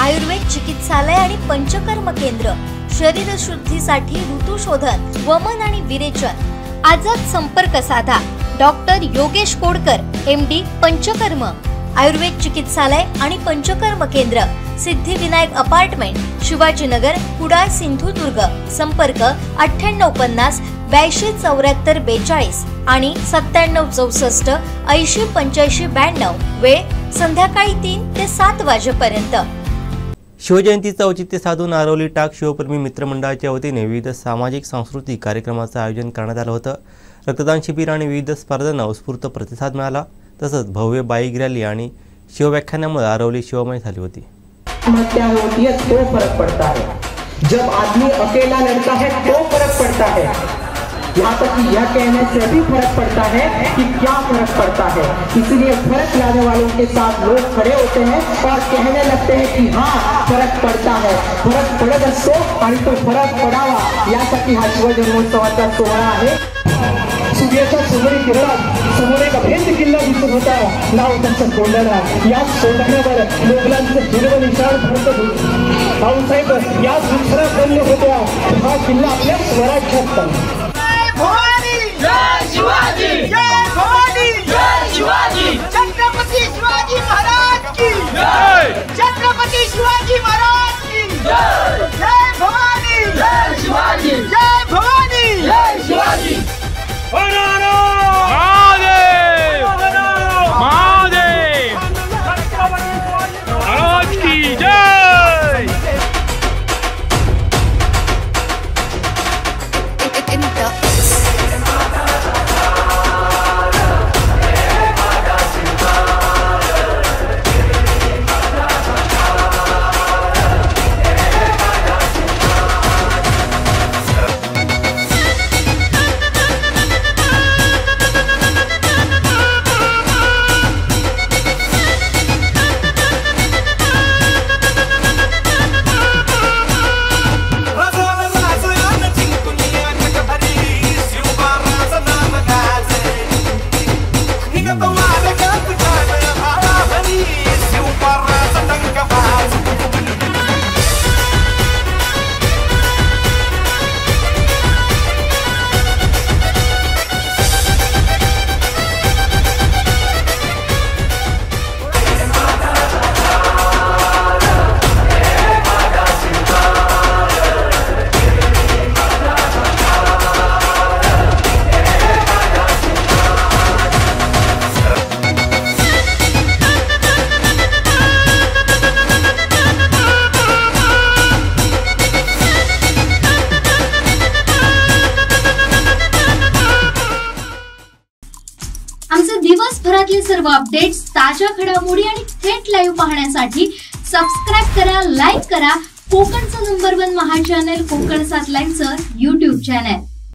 आयुर्वेद चिकित्सालय आणि पंचकर्म केंद्र, शरीर शुद्धीसाठी ऋतुशोधन, वमन आणि विरेचन। आजच संपर्क साधा। डॉक्टर योगेश कोडकर, MD, पंचकर्म, आयुर्वेद चिकित्सालय आणि पंचकर्म केंद्र, सिद्धिविनायक अपार्टमेंट, शिवाजीनगर, कुडाळ, सिंधुदुर्ग। संपर्क 9850 82 74 42 आणि 97 64 80 85 92। वेळ संध्याकाळी 3 ते 7 वाजेपर्यंत। शिवजयंतीचे औचित्य साधून आरवली टाक शिवप्रेमी मित्रमंडळाच्या वतीने विविध सामाजिक सांस्कृतिक कार्यक्रमाचे आयोजन करण्यात आले होते। रक्तदान शिबिर आणि विविध स्पर्धांना उत्स्फूर्त प्रतिसाद मिळाला। तसंच भव्य बाईक रॅली आणि शिवव्याख्यानामुळे आरवली शिवमय झाली होती। आत्महत्या होती है तो फर्क पड़ता है, जब आदमी अकेला लड़ता है तो फर्क पड़ता है। यहाँ तक कि यह कहने से भी फर्क पड़ता है कि क्या फर्क पड़ता है। इसलिए फर्क लाने वालों के साथ लोग खड़े होते हैं और कहने लगते हैं कि हाँ फरक पड़ता है, फरक पडत असतो आणि तो फरक पडावा यासाठी हा शिवजन्मोत्सवाचा सोहळा आहे। सूर्याच्या समोरील किरणात समोर एक अभेद्य किल्ला दिसत होता, नाव त्याचं कोंढाणा। या कोंढाण्यावर मोगलांचं हिरवं निशाण फडकत होतं। भाऊसाहेब या दुसऱ्या बनले होत्या, हा किल्ला आपल्या स्वराज्यात बनला। जय शिवाजी, जय भवानी, जय शिवाजी, छत्रपती शिवाजी महाराज की जय, छत्रपती शिवाजी महाराज की जय, जय भवानी, जय शिवाजी, जय भवानी, जय शिवाजी। महादेव, महादेव, महाराज की जय। दिवसभरातले सर्व अपडेट्स, ताज्या घडामोडी आणि थेट लाईव्ह पाहण्यासाठी सबस्क्राइब करा, लाईक करा कोकणचं नंबर 1 महा चॅनल कोकण 7 लाईनचं YouTube चॅनल।